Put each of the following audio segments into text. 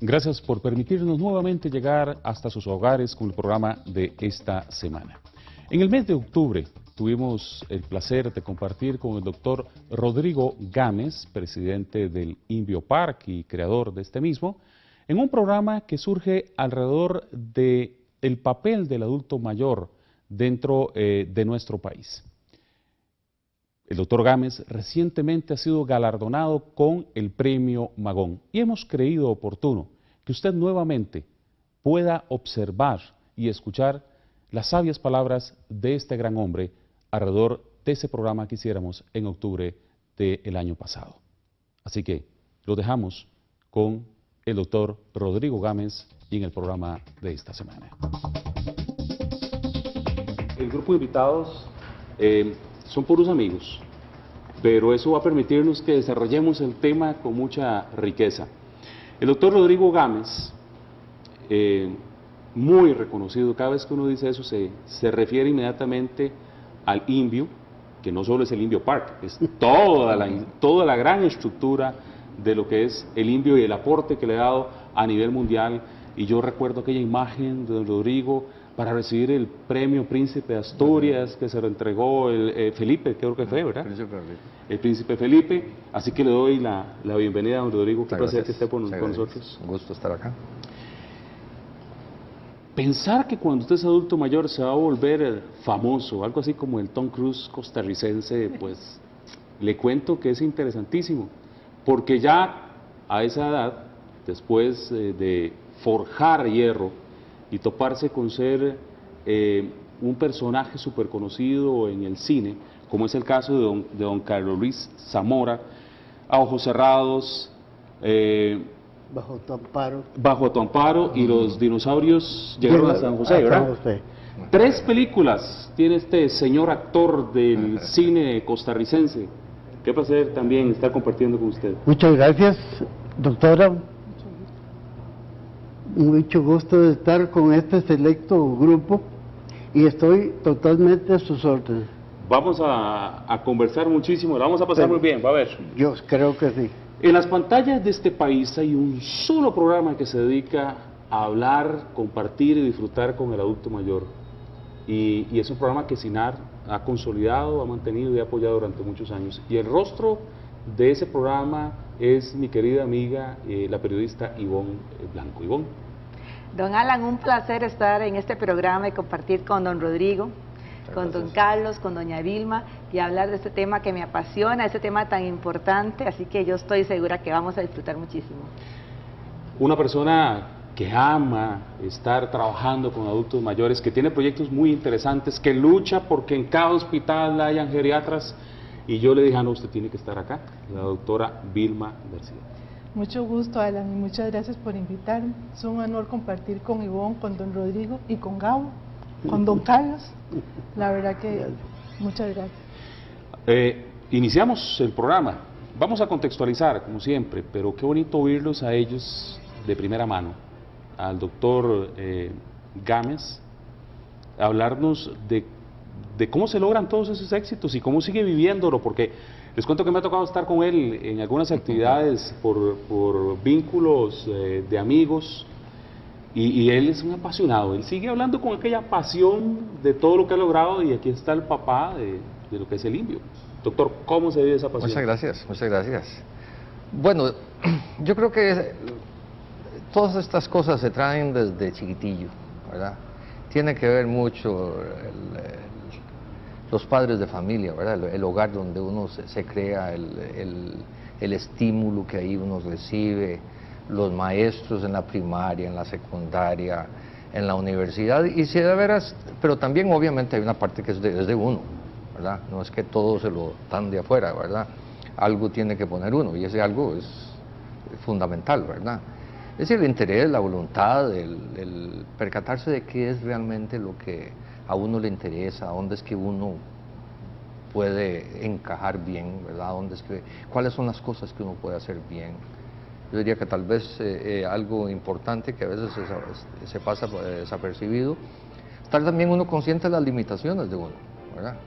Gracias por permitirnos nuevamente llegar hasta sus hogares con el programa de esta semana. En el mes de octubre tuvimos el placer de compartir con el doctor Rodrigo Gámez, presidente del InbioPark y creador de este mismo, en un programa que surge alrededor del papel del adulto mayor dentro de nuestro país. El doctor Gámez recientemente ha sido galardonado con el Premio Magón y hemos creído oportuno que usted nuevamente pueda observar y escuchar las sabias palabras de este gran hombre alrededor de ese programa que hiciéramos en octubre del año pasado. Así que lo dejamos con el doctor Rodrigo Gámez y en el programa de esta semana. El grupo de invitados son puros amigos, pero eso va a permitirnos que desarrollemos el tema con mucha riqueza. El doctor Rodrigo Gámez, muy reconocido, cada vez que uno dice eso se refiere inmediatamente al INVIO, que no solo es el InbioPark, es toda la gran estructura de lo que es el INVIO y el aporte que le ha dado a nivel mundial. Y yo recuerdo aquella imagen de don Rodrigo para recibir el premio Príncipe de Asturias que se lo entregó Felipe, creo que fue, ¿verdad? El Príncipe Felipe. Así que le doy la bienvenida a don Rodrigo. Qué placer que esté con nosotros. Un gusto estar acá. Pensar que cuando usted es adulto mayor se va a volver famoso, algo así como el Tom Cruise costarricense, pues le cuento que es interesantísimo, porque ya a esa edad, después de forjar hierro y toparse con ser un personaje súper conocido en el cine, como es el caso de don Carlos Luis Zamora, A Ojos Cerrados, Bajo tu amparo y Los dinosaurios llegaron a San José, ¿verdad? San José. 3 películas tiene este señor actor del cine costarricense. Qué placer también estar compartiendo con usted. Muchas gracias, doctora. Mucho gusto de estar con este selecto grupo y estoy totalmente a sus órdenes. Vamos a conversar muchísimo, la vamos a pasar muy bien, va a ver. Yo creo que sí. En las pantallas de este país hay un solo programa que se dedica a hablar, compartir y disfrutar con el adulto mayor. Y es un programa que SINAR ha consolidado, ha mantenido y ha apoyado durante muchos años. Y el rostro de ese programa es mi querida amiga, la periodista Ivonne Blanco. Ivonne. Don Alan, un placer estar en este programa y compartir con don Rodrigo, con don Carlos, con doña Vilma y hablar de este tema que me apasiona, este tema tan importante, así que yo estoy segura que vamos a disfrutar muchísimo. Una persona que ama estar trabajando con adultos mayores, que tiene proyectos muy interesantes, que lucha porque en cada hospital hayan geriatras, y yo le dije, no, usted tiene que estar acá, la doctora Vilma García. Mucho gusto, Alan, y muchas gracias por invitarme. Es un honor compartir con Ivonne, con don Rodrigo y con Gabo, con don Carlos. La verdad que muchas gracias. Iniciamos el programa. Vamos a contextualizar, como siempre, pero qué bonito oírlos a ellos de primera mano, al doctor Gámez, hablarnos de cómo se logran todos esos éxitos y cómo sigue viviéndolo, porque les cuento que me ha tocado estar con él en algunas actividades por vínculos de amigos, y él es un apasionado, él sigue hablando con aquella pasión de todo lo que ha logrado, y aquí está el papá de lo que es el INVIO. Doctor, ¿cómo se vive esa pasión? Muchas gracias, muchas gracias. Bueno, yo creo que todas estas cosas se traen desde chiquitillo, ¿verdad? Tiene que ver mucho los padres de familia, ¿verdad? El hogar donde uno se crea, el estímulo que ahí uno recibe, los maestros en la primaria, en la secundaria, en la universidad, y si de veras, pero también obviamente hay una parte que es de uno, ¿verdad? No es que todo se lo dan de afuera, ¿verdad? Algo tiene que poner uno, y ese algo es fundamental, ¿verdad? Es el interés, la voluntad, el percatarse de qué es realmente lo que a uno le interesa, dónde es que uno puede encajar bien, ¿verdad? ¿Cuáles son las cosas que uno puede hacer bien? Yo diría que tal vez algo importante que a veces se pasa desapercibido, estar también uno consciente de las limitaciones de uno, ¿verdad?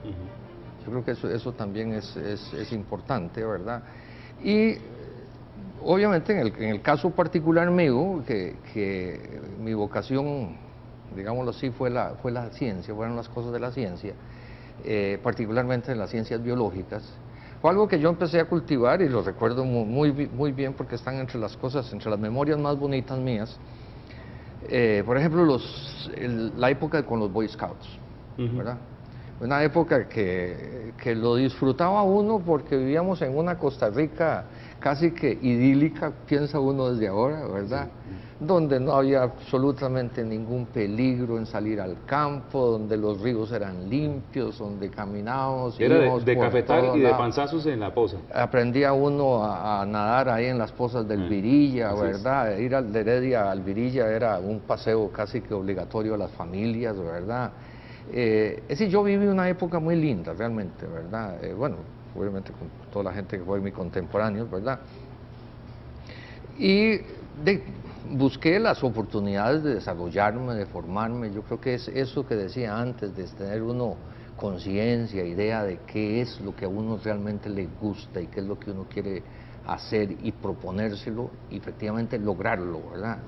Yo creo que eso también es importante, ¿verdad? Y obviamente en el caso particular mío, que mi vocación, digámoslo así, fue la ciencia, fueron las cosas de la ciencia, particularmente en las ciencias biológicas, fue algo que yo empecé a cultivar y lo recuerdo muy bien porque están entre las cosas, entre las memorias más bonitas mías. Por ejemplo, la época con los Boy Scouts, ¿verdad? Una época que lo disfrutaba uno porque vivíamos en una Costa Rica casi que idílica, piensa uno desde ahora, ¿verdad? Donde no había absolutamente ningún peligro en salir al campo, donde los ríos eran limpios, donde caminábamos. Era de cafetal y de panzazos en la poza. Aprendía uno a nadar ahí en las pozas del Virilla, ¿verdad? Ir de Heredia al Virilla era un paseo casi que obligatorio a las familias, ¿verdad? Es decir, yo viví una época muy linda realmente, ¿verdad? Bueno, obviamente con toda la gente que fue mis contemporáneos, ¿verdad? Y busqué las oportunidades de desarrollarme, de formarme. Yo creo que es eso que decía antes, de tener uno conciencia, idea de qué es lo que a uno realmente le gusta y qué es lo que uno quiere hacer y proponérselo y efectivamente lograrlo, ¿verdad?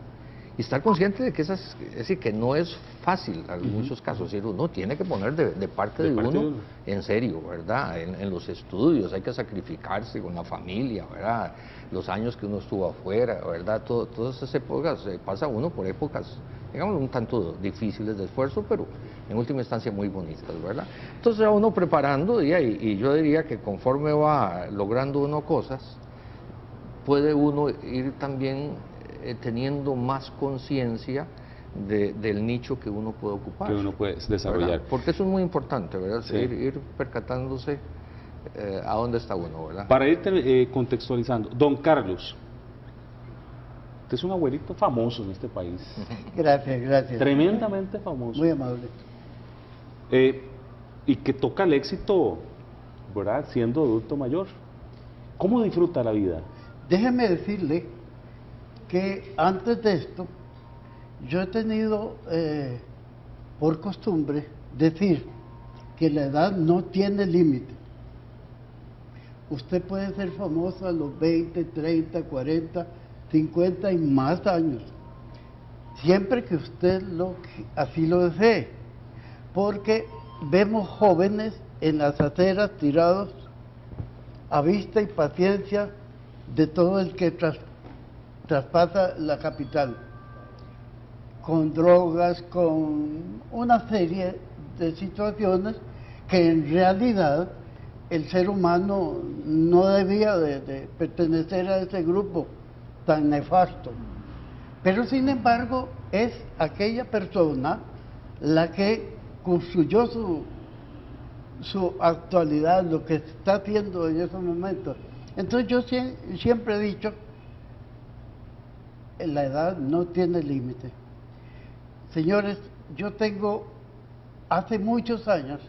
Y estar consciente de que es decir, que no es fácil en muchos casos, es decir, uno tiene que poner de parte de uno en serio, ¿verdad? En los estudios hay que sacrificarse con la familia, ¿verdad? Los años que uno estuvo afuera, ¿verdad? Todas esas épocas, pasa uno por épocas, digamos, un tanto difíciles de esfuerzo, pero en última instancia muy bonitas, ¿verdad? Entonces a uno preparando, y yo diría que conforme va logrando uno cosas, puede uno ir también teniendo más conciencia del nicho que uno puede ocupar. Que uno puede desarrollar. ¿Verdad? Porque eso es muy importante, ¿verdad? Sí. Ir percatándose a dónde está uno, ¿verdad? Para ir contextualizando, don Carlos, usted es un abuelito famoso en este país. Gracias, gracias. Tremendamente famoso. Muy amable. Y que toca el éxito, ¿verdad? Siendo adulto mayor. ¿Cómo disfruta la vida? Déjeme decirle que antes de esto, yo he tenido por costumbre decir que la edad no tiene límite. Usted puede ser famoso a los 20, 30, 40, 50 y más años, siempre que usted así lo desee, porque vemos jóvenes en las aceras tirados a vista y paciencia de todo el que traspasa la capital, con drogas, con una serie de situaciones que en realidad el ser humano no debía de pertenecer a ese grupo tan nefasto. Pero sin embargo es aquella persona la que construyó su actualidad, lo que está haciendo en esos momentos. Entonces yo siempre he dicho, la edad no tiene límite. Señores, yo tengo hace muchos años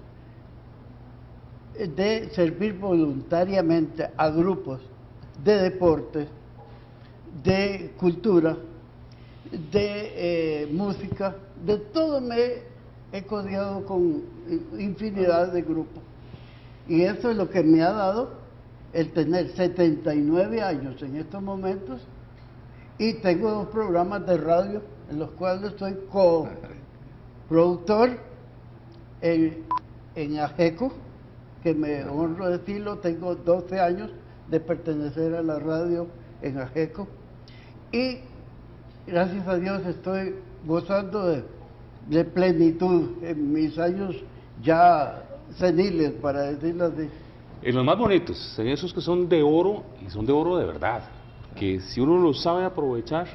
de servir voluntariamente a grupos de deportes, de cultura, de música, de todo me he codiado con infinidad de grupos. Y eso es lo que me ha dado el tener 79 años en estos momentos. Y tengo 2 programas de radio en los cuales soy co-productor en AGECO, que me honro decirlo, tengo 12 años de pertenecer a la radio en AGECO. Y gracias a Dios estoy gozando de plenitud en mis años ya seniles, para decirlo así. En los más bonitos, en esos que son de oro, y son de oro de verdad, que si uno lo sabe aprovechar,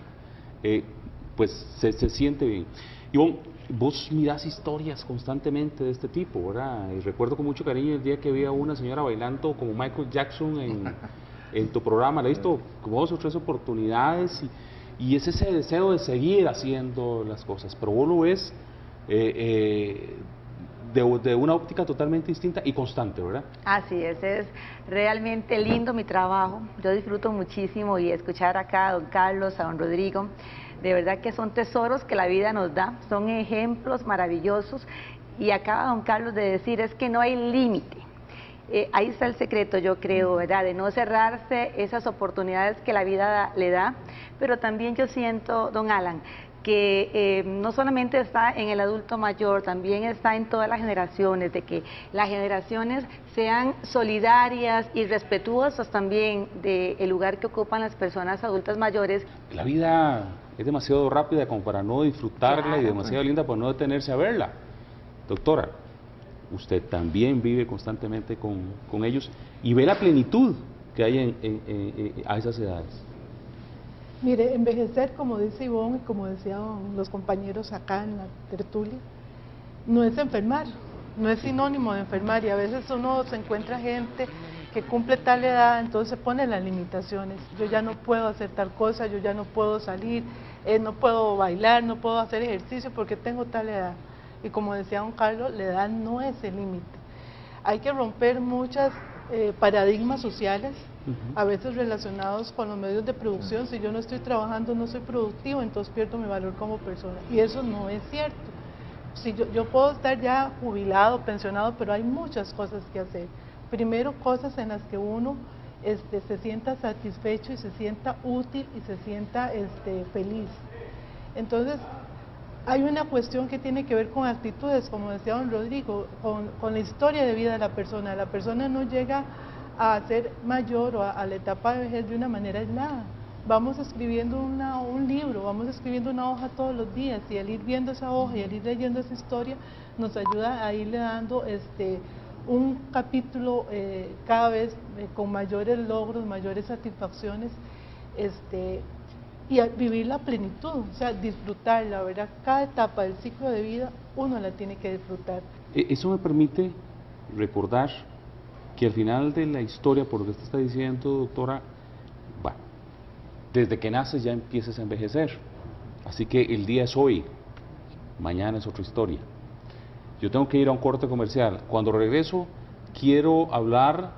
pues se siente bien. Ivonne, vos mirás historias constantemente de este tipo, ¿verdad? Y recuerdo con mucho cariño el día que vi a una señora bailando como Michael Jackson en tu programa. La he visto como 2 o 3 oportunidades y es ese deseo de seguir haciendo las cosas, pero vos lo ves de una óptica totalmente distinta y constante, ¿verdad? Así es realmente lindo mi trabajo, yo disfruto muchísimo y escuchar acá a don Carlos, a don Rodrigo, de verdad que son tesoros que la vida nos da, son ejemplos maravillosos y acaba don Carlos de decir es que no hay límite. ahí está el secreto, yo creo, ¿verdad? De no cerrarse esas oportunidades que la vida le da, pero también yo siento, don Alan, que no solamente está en el adulto mayor, también está en todas las generaciones, de que las generaciones sean solidarias y respetuosas también del lugar que ocupan las personas adultas mayores. La vida es demasiado rápida como para no disfrutarla, Claro, y demasiado linda para no detenerse a verla. Doctora, usted también vive constantemente con ellos y ve la plenitud que hay a esas edades. Mire, envejecer, como dice Ivonne y como decían los compañeros acá en la tertulia, no es enfermar, no es sinónimo de enfermar, y a veces uno se encuentra gente que cumple tal edad, entonces se pone las limitaciones. Yo ya no puedo hacer tal cosa, yo ya no puedo salir, no puedo bailar, no puedo hacer ejercicio porque tengo tal edad. Y como decía don Carlos, la edad no es el límite. Hay que romper muchos paradigmas sociales, a veces relacionados con los medios de producción. Si yo no estoy trabajando, no soy productivo, entonces pierdo mi valor como persona, y eso no es cierto. Si yo puedo estar ya jubilado, pensionado, pero hay muchas cosas que hacer. Primero, cosas en las que uno se sienta satisfecho y se sienta útil y se sienta feliz. Entonces, hay una cuestión que tiene que ver con actitudes, como decía don Rodrigo, con la historia de vida de la persona. La persona no llega a ser mayor o a la etapa de vejez de una manera aislada. Vamos escribiendo un libro, vamos escribiendo una hoja todos los días, y al ir viendo esa hoja y al ir leyendo esa historia nos ayuda a irle dando un capítulo cada vez con mayores logros, mayores satisfacciones, y a vivir la plenitud, o sea, disfrutarla, ¿verdad? Cada etapa del ciclo de vida uno la tiene que disfrutar. Eso me permite recordar que al final de la historia, por lo que usted está diciendo, doctora, bueno, desde que naces ya empiezas a envejecer, así que el día es hoy, mañana es otra historia. Yo tengo que ir a un corte comercial. Cuando regreso quiero hablar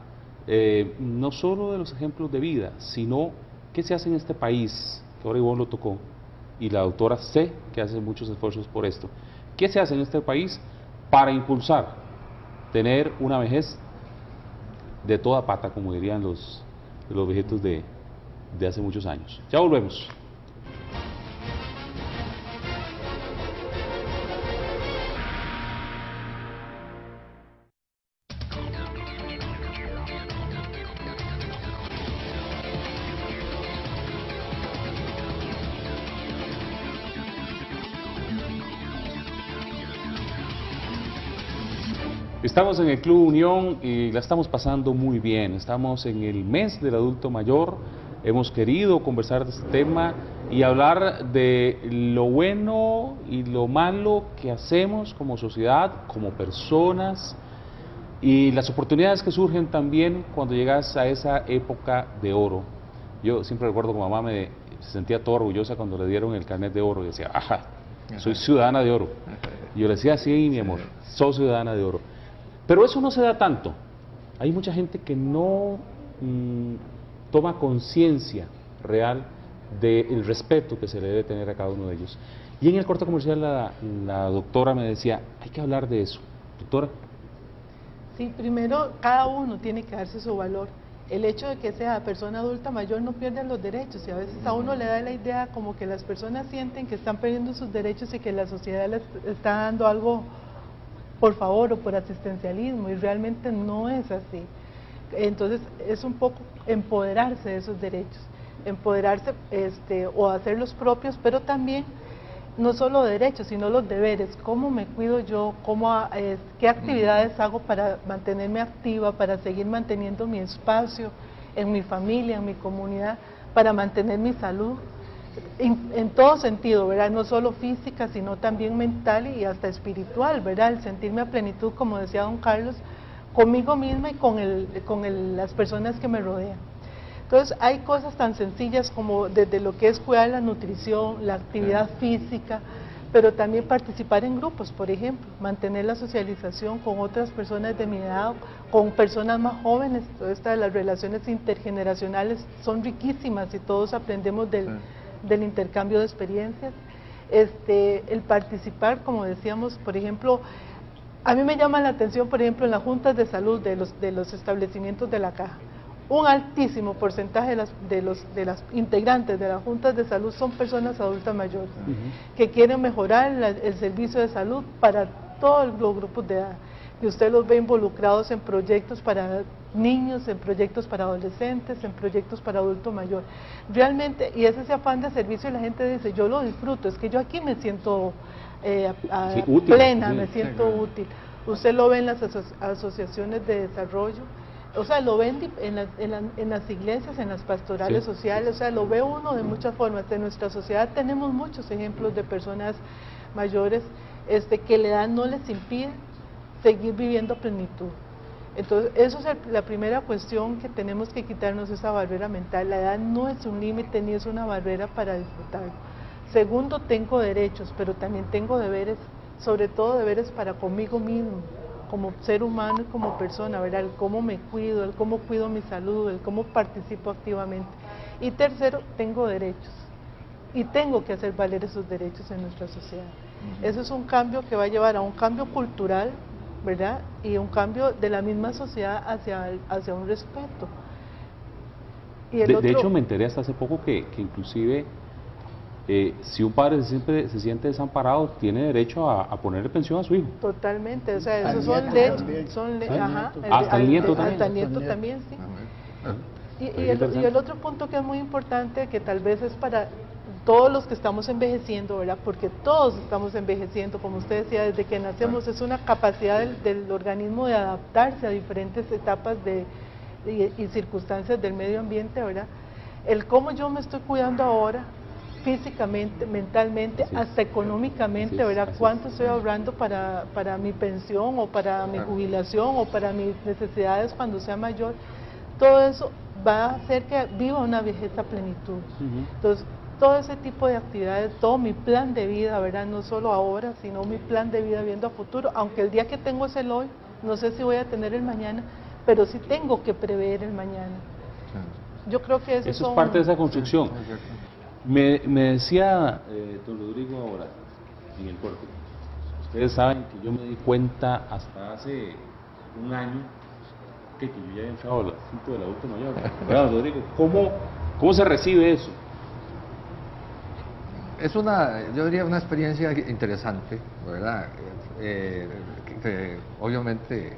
no solo de los ejemplos de vida, sino qué se hace en este país, que ahora Ivonne lo tocó, y la doctora sé que hace muchos esfuerzos por esto. ¿Qué se hace en este país para impulsar, tener una vejez de toda pata, como dirían los viejitos de hace muchos años? Ya volvemos. Estamos en el Club Unión y la estamos pasando muy bien. Estamos en el mes del adulto mayor. Hemos querido conversar de este tema y hablar de lo bueno y lo malo que hacemos como sociedad, como personas, y las oportunidades que surgen también cuando llegas a esa época de oro. Yo siempre recuerdo que mamá se sentía toda orgullosa cuando le dieron el carnet de oro y decía, ajá, soy ciudadana de oro. Y yo le decía, sí, mi amor, soy ciudadana de oro. Pero eso no se da tanto. Hay mucha gente que no toma conciencia real del respeto que se le debe tener a cada uno de ellos. Y en el corte comercial la doctora me decía, hay que hablar de eso. Doctora. Sí, primero cada uno tiene que darse su valor. El hecho de que sea persona adulta mayor no pierde los derechos, y a veces a uno le da la idea como que las personas sienten que están perdiendo sus derechos y que la sociedad les está dando algo por favor o por asistencialismo, y realmente no es así. Entonces es un poco empoderarse de esos derechos, empoderarse o hacerlos propios, pero también no solo derechos, sino los deberes. ¿Cómo me cuido yo? ¿Qué actividades hago para mantenerme activa, para seguir manteniendo mi espacio en mi familia, en mi comunidad, para mantener mi salud? En todo sentido, ¿verdad? No solo física, sino también mental y hasta espiritual, ¿verdad? El sentirme a plenitud, como decía don Carlos, conmigo misma y con las personas que me rodean. Entonces, hay cosas tan sencillas como desde lo que es cuidar la nutrición, la actividad física, pero también participar en grupos, por ejemplo, mantener la socialización con otras personas de mi edad, con personas más jóvenes. Todas las relaciones intergeneracionales son riquísimas y todos aprendemos del intercambio de experiencias. El participar, como decíamos, por ejemplo, A mí me llama la atención, por ejemplo, en las juntas de salud de los establecimientos de la Caja. Un altísimo porcentaje de las integrantes de las juntas de salud son personas adultas mayores, que quieren mejorar el servicio de salud para todos los grupos de edad. Y usted los ve involucrados en proyectos para niños, en proyectos para adolescentes, en proyectos para adulto mayor. Realmente, y es ese afán de servicio, y la gente dice, yo lo disfruto, es que yo aquí me siento útil, plena, me siento útil. Usted lo ve en las asociaciones de desarrollo, o sea, lo ven en las iglesias, en las pastorales sociales, o sea, lo ve uno de muchas formas. En nuestra sociedad tenemos muchos ejemplos de personas mayores que la edad no les impide seguir viviendo a plenitud. Entonces, eso es la primera cuestión que tenemos que quitarnos, esa barrera mental. La edad no es un límite ni es una barrera para disfrutarlo. Segundo, tengo derechos, pero también tengo deberes, sobre todo deberes para conmigo mismo, como ser humano y como persona, ¿verdad? El cómo me cuido, el cómo cuido mi salud, el cómo participo activamente. Y tercero, tengo derechos y tengo que hacer valer esos derechos en nuestra sociedad. Eso es un cambio que va a llevar a un cambio cultural, ¿verdad? Y un cambio de la misma sociedad hacia un respeto. Y de hecho, me enteré hasta hace poco que inclusive si un padre se siente desamparado, tiene derecho a ponerle pensión a su hijo. Totalmente, o sea, esos son leyes, hasta el nieto también. Hasta el nieto también, sí. Y el otro punto que es muy importante, que tal vez es para todos los que estamos envejeciendo, ¿verdad? Porque todos estamos envejeciendo, como usted decía, desde que nacemos, es una capacidad del organismo de adaptarse a diferentes etapas y circunstancias del medio ambiente, ¿verdad? El cómo yo me estoy cuidando ahora, físicamente, mentalmente, hasta económicamente, ¿verdad? ¿Cuánto estoy ahorrando para mi pensión o para mi jubilación o para mis necesidades cuando sea mayor? Todo eso va a hacer que viva una vejez a plenitud. Entonces, todo ese tipo de actividades, todo mi plan de vida, ¿verdad? No solo ahora, sino mi plan de vida viendo a futuro, aunque el día que tengo es el hoy, no sé si voy a tener el mañana, pero sí tengo que prever el mañana. Yo creo que eso es parte de esa construcción. Me decía don Rodrigo ahora, en el corte, ustedes saben que yo me di cuenta hasta hace un año que yo ya había entrado al asunto del adulto mayor. ¿Verdad, Rodrigo? ¿Cómo se recibe eso? Es yo diría, una experiencia interesante, ¿verdad? Que obviamente,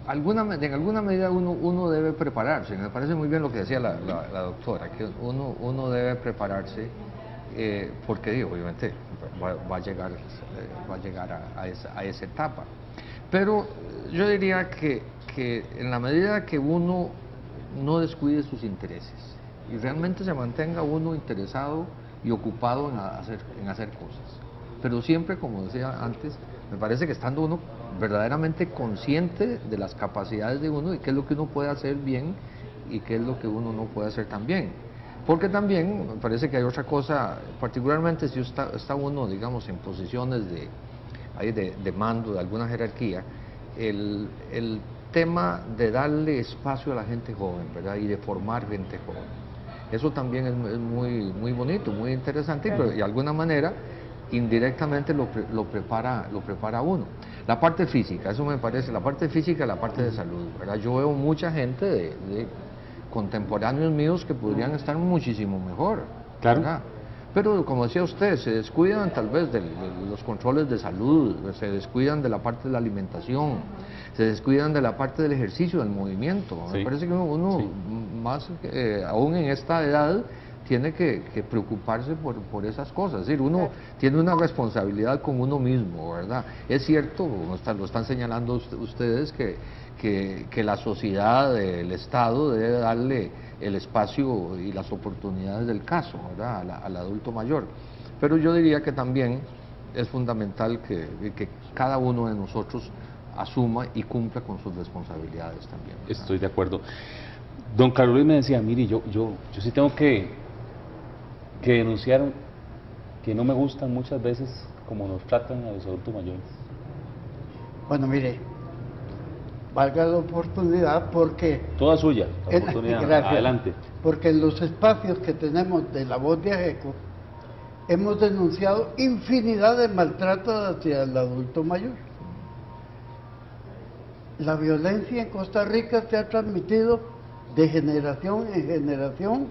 en alguna medida uno debe prepararse. Me parece muy bien lo que decía la doctora, que uno debe prepararse, porque obviamente va a llegar a esa etapa. Pero yo diría que en la medida que uno no descuide sus intereses y realmente se mantenga uno interesado y ocupado en hacer cosas, pero siempre, como decía antes, me parece que estando uno verdaderamente consciente de las capacidades de uno y qué es lo que uno puede hacer bien y qué es lo que uno no puede hacer tan bien. Porque también me parece que hay otra cosa, particularmente si está uno, digamos, en posiciones de mando, de alguna jerarquía, el tema de darle espacio a la gente joven, ¿verdad? Y de formar gente joven. Eso también es muy bonito, muy interesante, pero de alguna manera indirectamente lo prepara a uno. La parte física, eso me parece, la parte física, la parte de salud, ¿verdad? Yo veo mucha gente de contemporáneos míos que podrían estar muchísimo mejor, claro, ¿verdad? Pero como decía usted, se descuidan tal vez de los controles de salud, se descuidan de la parte de la alimentación, se descuidan de la parte del ejercicio, del movimiento. Me parece que uno más, aún en esta edad, tiene que preocuparse por esas cosas. Es decir, uno tiene una responsabilidad con uno mismo, ¿verdad? Es cierto, lo están señalando ustedes, que la sociedad, el Estado debe darle el espacio y las oportunidades del caso, ¿verdad? Al adulto mayor. Pero yo diría que también es fundamental que cada uno de nosotros asuma y cumpla con sus responsabilidades también, ¿verdad? Estoy de acuerdo. Don Carlos Luis me decía, mire, yo sí tengo que denunciar que no me gustan muchas veces como nos tratan a los adultos mayores. Bueno, mire, valga la oportunidad porque... Toda suya, la oportunidad. Gracias. Adelante. Porque en los espacios que tenemos de La Voz de Ajeco, hemos denunciado infinidad de maltratos hacia el adulto mayor. La violencia en Costa Rica se ha transmitido de generación en generación.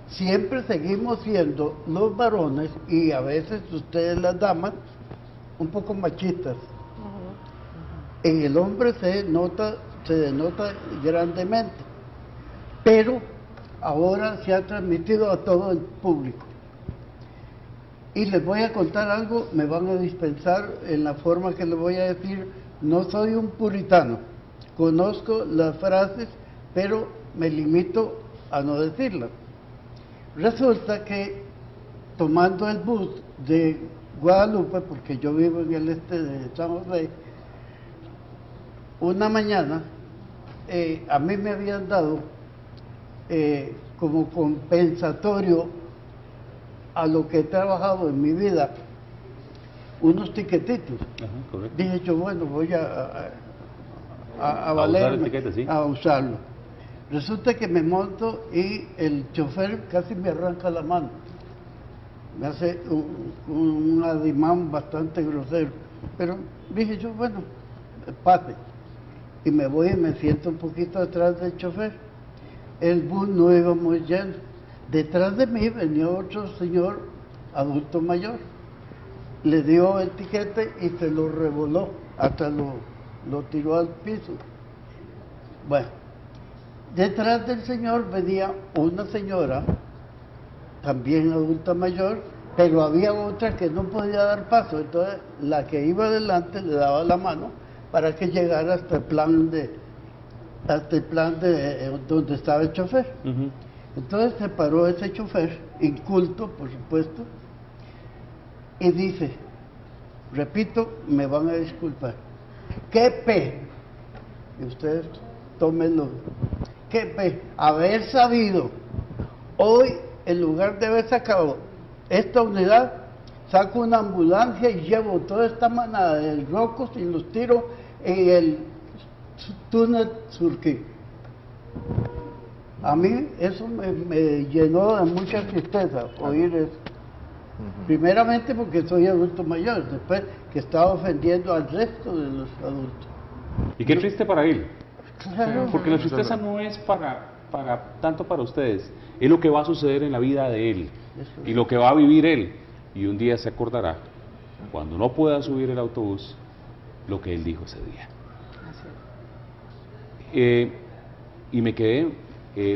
Siempre seguimos siendo los varones, y a veces ustedes las damas, un poco machistas. En el hombre se denota grandemente, pero ahora se ha transmitido a todo el público. Y les voy a contar algo, me van a dispensar en la forma que les voy a decir. No soy un puritano, conozco las frases, pero me limito a no decirlas. Resulta que tomando el bus de Guadalupe, porque yo vivo en el este de San José, una mañana a mí me habían dado como compensatorio a lo que he trabajado en mi vida unos tiquetitos. Correcto. Dije yo, bueno, voy a valerme, usar el tiquete, sí. a usarlo. Resulta que me monto y el chofer casi me arranca la mano. Me hace un ademán bastante grosero. Pero dije yo, bueno, pase. Y me voy y me siento un poquito atrás del chofer. El bus no iba muy lleno. Detrás de mí venía otro señor adulto mayor. Le dio el tiquete y se lo revoló, hasta lo tiró al piso. Bueno, detrás del señor venía una señora, también adulta mayor, pero había otra que no podía dar paso. Entonces la que iba adelante le daba la mano para que llegara hasta el plan de donde estaba el chofer. Entonces se paró ese chofer, inculto por supuesto, y dice, repito, me van a disculpar, qué pe, y ustedes tómenlo, qué pe, haber sabido, hoy en lugar de haber sacado esta unidad, saco una ambulancia y llevo toda esta manada de locos y los tiro en el túnel Surquí. A mí eso me llenó de mucha tristeza oír eso. Primeramente porque soy adulto mayor, después que estaba ofendiendo al resto de los adultos. Y qué triste para él. Claro. Porque la tristeza no es tanto para ustedes, es lo que va a suceder en la vida de él y lo que va a vivir él. Y un día se acordará, cuando no pueda subir el autobús, lo que él dijo ese día. Y me quedé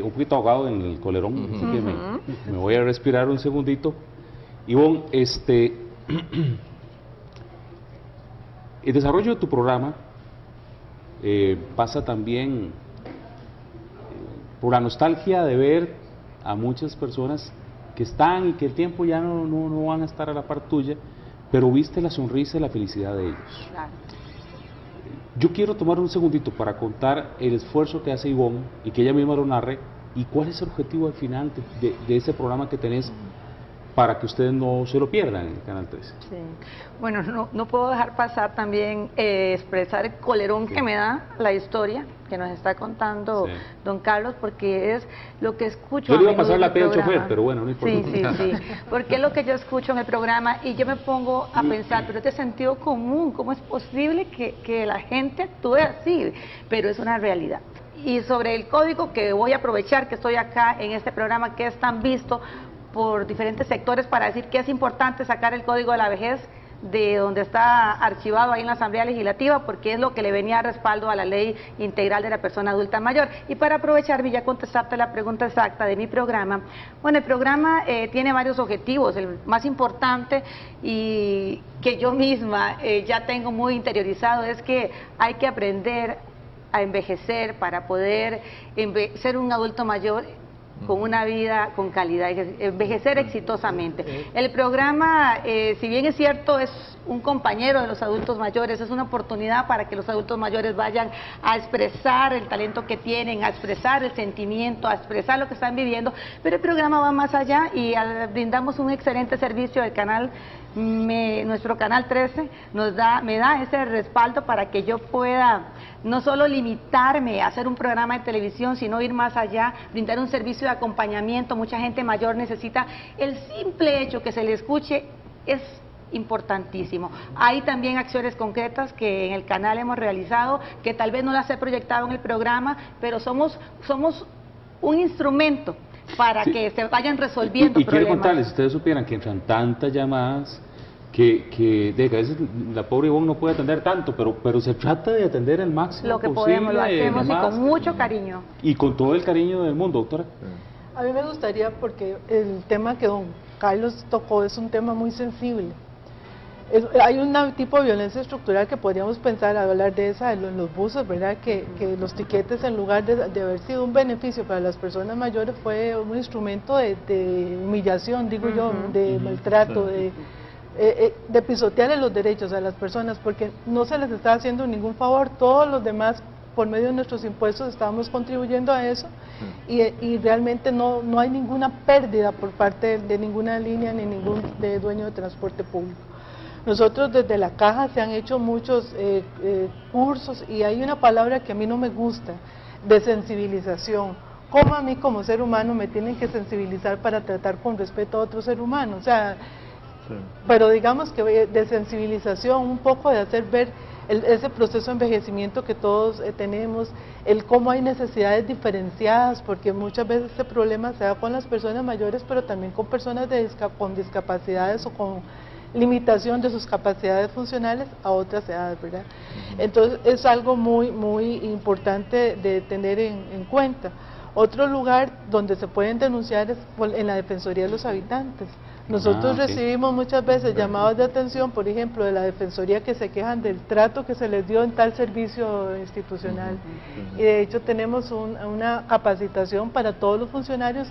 un poquito ahogado en el colerón, así que me voy a respirar un segundito. Ivonne, el desarrollo de tu programa pasa también por la nostalgia de ver a muchas personas que están y que el tiempo ya no van a estar a la par tuya, pero viste la sonrisa y la felicidad de ellos. Claro. Yo quiero tomar un segundito para contar el esfuerzo que hace Ivonne y que ella misma lo narre, y cuál es el objetivo al final de ese programa que tenés para que ustedes no se lo pierdan en el Canal 13. Sí. Bueno, no puedo dejar pasar también expresar el colerón que me da la historia que nos está contando don Carlos, porque es lo que escucho. Yo le iba a pasar la pena al chofer, pero bueno, no importa. Sí, porque es lo que yo escucho en el programa y yo me pongo a pensar, pero es de sentido común, ¿cómo es posible que la gente actúe así? Pero es una realidad. Y sobre el código, que voy a aprovechar que estoy acá en este programa que es tan visto por diferentes sectores para decir que es importante sacar el código de la vejez de donde está archivado ahí en la Asamblea Legislativa, porque es lo que le venía a respaldo a la Ley Integral de la Persona Adulta Mayor. Y para aprovechar, ya contestarte la pregunta exacta de mi programa. Bueno, el programa tiene varios objetivos. El más importante, y que yo misma ya tengo muy interiorizado, es que hay que aprender a envejecer para poder ser un adulto mayor con una vida con calidad, envejecer exitosamente. El programa, si bien es cierto, es un compañero de los adultos mayores, es una oportunidad para que los adultos mayores vayan a expresar el talento que tienen, a expresar el sentimiento, a expresar lo que están viviendo, pero el programa va más allá y brindamos un excelente servicio del canal. Nuestro canal 13 me da ese respaldo para que yo pueda no solo limitarme a hacer un programa de televisión, sino ir más allá, brindar un servicio de acompañamiento. Mucha gente mayor necesita el simple hecho que se le escuche, es importantísimo. Hay también acciones concretas que en el canal hemos realizado, que tal vez no las he proyectado en el programa, pero somos un instrumento para que se vayan resolviendo y quiero problemas. contarles, si ustedes supieran que entran tantas llamadas que a veces la pobre Ivonne no puede atender tanto, pero se trata de atender al máximo lo que posible, podemos, lo hacemos, y con mucho cariño. Y con todo el cariño del mundo, doctora. A mí me gustaría, porque el tema que don Carlos tocó es un tema muy sensible. Hay un tipo de violencia estructural que podríamos pensar, hablar de esa en los buses, ¿verdad? Que los tiquetes, en lugar de haber sido un beneficio para las personas mayores, fue un instrumento de humillación, digo yo, de maltrato, de pisotearle los derechos a las personas, porque no se les está haciendo ningún favor. Todos los demás, por medio de nuestros impuestos, estamos contribuyendo a eso, y realmente no hay ninguna pérdida por parte de ninguna línea ni ningún dueño de transporte público. Nosotros desde la Caja se han hecho muchos cursos, y hay una palabra que a mí no me gusta, de sensibilización. ¿Cómo a mí como ser humano me tienen que sensibilizar para tratar con respeto a otro ser humano? O sea, pero digamos que de sensibilización, un poco de hacer ver ese proceso de envejecimiento que todos tenemos, el cómo hay necesidades diferenciadas, porque muchas veces este problema se da con las personas mayores, pero también con personas con discapacidades o con limitación de sus capacidades funcionales a otras edades, ¿verdad? Entonces es algo muy importante de tener en cuenta. Otro lugar donde se pueden denunciar es en la Defensoría de los Habitantes. Nosotros recibimos muchas veces llamados de atención, por ejemplo, de la Defensoría, que se quejan del trato que se les dio en tal servicio institucional. Y de hecho tenemos una capacitación para todos los funcionarios,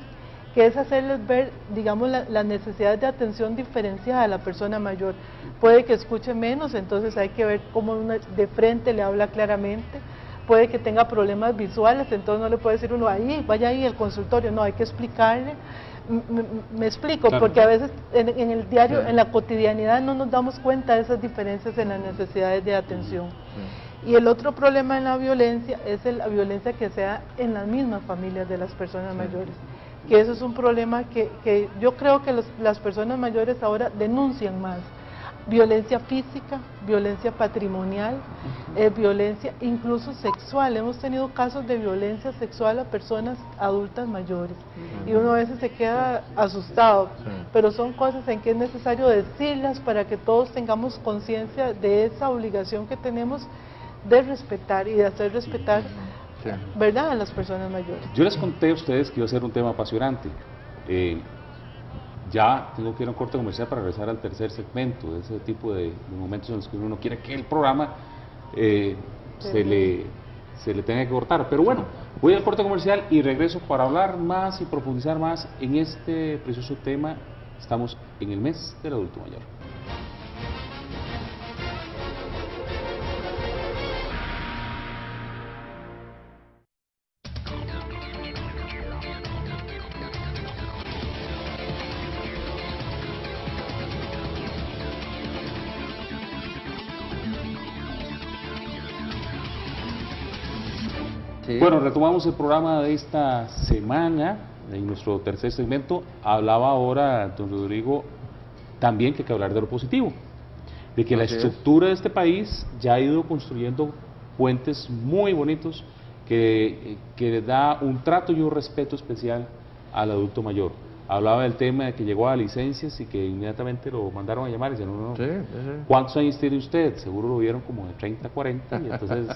que es hacerles ver, digamos, las necesidades de atención diferenciada a la persona mayor. Puede que escuche menos, entonces hay que ver cómo uno de frente le habla claramente. Puede que tenga problemas visuales, entonces no le puede decir uno, ahí, vaya ahí al consultorio, no, hay que explicarle. Me explico, claro, porque a veces en el diario, en la cotidianidad, no nos damos cuenta de esas diferencias en las necesidades de atención. Y el otro problema en la violencia es la violencia que se da en las mismas familias de las personas mayores, que eso es un problema que yo creo que las personas mayores ahora denuncian más. Violencia física, violencia patrimonial, violencia incluso sexual. Hemos tenido casos de violencia sexual a personas adultas mayores, y uno a veces se queda asustado, pero son cosas en que es necesario decirlas para que todos tengamos conciencia de esa obligación que tenemos de respetar y de hacer respetar, ¿verdad?, a las personas mayores. Yo les conté a ustedes que iba a ser un tema apasionante. Ya tengo que ir a un corte comercial para regresar al tercer segmento, de ese tipo de momentos en los que uno quiere que el programa se le tenga que cortar. Pero bueno, voy al corte comercial y regreso para hablar más y profundizar más en este precioso tema. Estamos en el mes del adulto mayor. Bueno, retomamos el programa de esta semana, en nuestro tercer segmento. Hablaba ahora don Rodrigo también que hay que hablar de lo positivo, de que la estructura de este país ya ha ido construyendo puentes muy bonitos que le da un trato y un respeto especial al adulto mayor. Hablaba del tema de que llegó a licencias y que inmediatamente lo mandaron a llamar y decían, no, ¿cuántos años tiene usted? Seguro lo vieron como de 30, 40, y entonces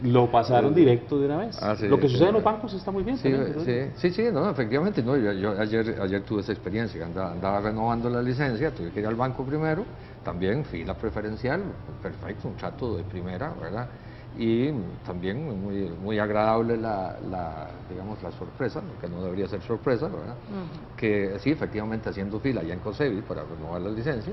lo pasaron directo de una vez. Lo que sucede en los bancos está muy bien. Sí, no, efectivamente, no, yo ayer tuve esa experiencia, andaba renovando la licencia, tuve que ir al banco primero, también fila preferencial, perfecto, un trato de primera, ¿verdad? Y también muy agradable digamos, la sorpresa, que no debería ser sorpresa, ¿verdad? Que sí, efectivamente, haciendo fila allá en COSEBI para renovar la licencia,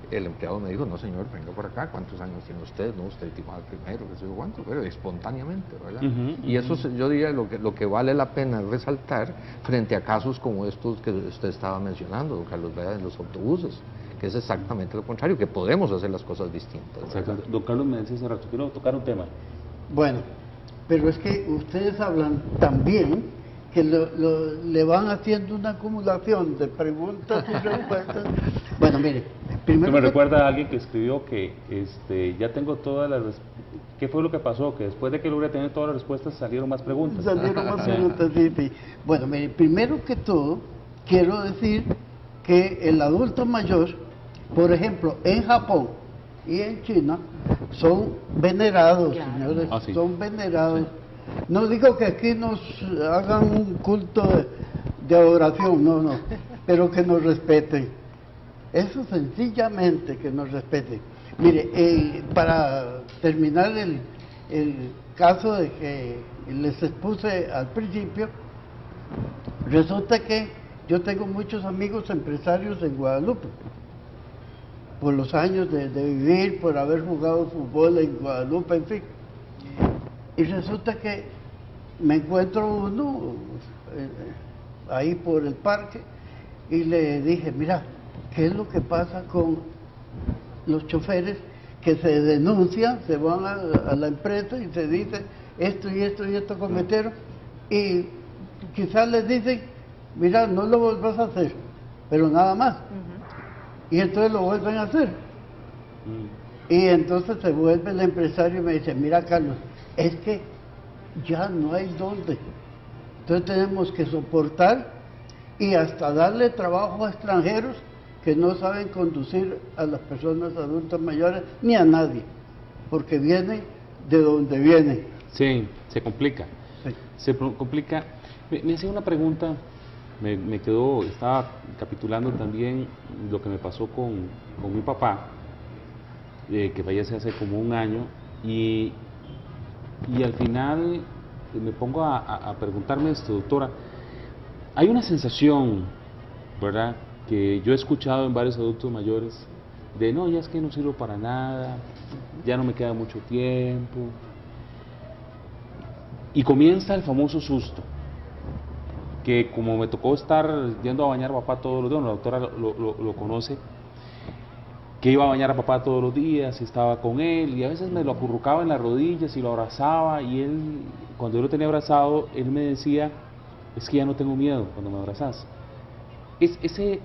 el empleado me dijo, no señor, venga por acá, ¿cuántos años tiene usted? No, usted estimado primero, qué sé yo cuánto, pero espontáneamente, ¿verdad? Y eso yo diría lo que vale la pena resaltar frente a casos como estos que usted estaba mencionando, don Carlos, vea, en los autobuses, que es exactamente lo contrario, que podemos hacer las cosas distintas. Exacto. Don Carlos me decía hace rato, quiero tocar un tema. Bueno, pero es que ustedes hablan también que le van haciendo una acumulación de preguntas y respuestas. Bueno, mire, primero... Me recuerda a alguien que escribió que ya tengo todas las respuestas. ¿Qué fue lo que pasó? Que después de que logré tener todas las respuestas salieron más preguntas. Salieron más preguntas, sí. Bueno, mire, primero que todo, quiero decir que el adulto mayor, por ejemplo, en Japón y en China, son venerados, claro, señores, sí, son venerados. Sí. No digo que aquí nos hagan un culto de adoración, no, pero que nos respeten. Eso sencillamente, que nos respeten. Mire, para terminar el caso de que les expuse al principio, resulta que yo tengo muchos amigos empresarios en Guadalupe, por los años de vivir, por haber jugado fútbol en Guadalupe, en fin. Y resulta que me encuentro uno ahí por el parque y le dije, mira, ¿qué es lo que pasa con los choferes que se denuncian, se van a la empresa y se dice esto y esto y esto cometieron? Y quizás les dicen, mira, no lo vuelvas a hacer, pero nada más. Y entonces lo vuelven a hacer. Y entonces se vuelve el empresario y me dice, mira, Carlos, es que ya no hay dónde. Entonces tenemos que soportar y hasta darle trabajo a extranjeros que no saben conducir a las personas adultas mayores ni a nadie, porque vienen de donde vienen. Sí, se complica. Sí. Se complica. Me hacía una pregunta, me quedó, estaba capitulando también lo que me pasó con mi papá, que fallece hace como un año, y al final me pongo a preguntarme esto, doctora. Hay una sensación, ¿verdad?, que yo he escuchado en varios adultos mayores, de no, ya es que no sirvo para nada, ya no me queda mucho tiempo, y comienza el famoso susto, que como me tocó estar yendo a bañar a papá todos los días, la doctora lo conoce, que iba a bañar a papá todos los días y estaba con él, y a veces me lo acurrucaba en las rodillas y lo abrazaba, y él, cuando yo lo tenía abrazado, él me decía, es que ya no tengo miedo cuando me abrazas. Ese,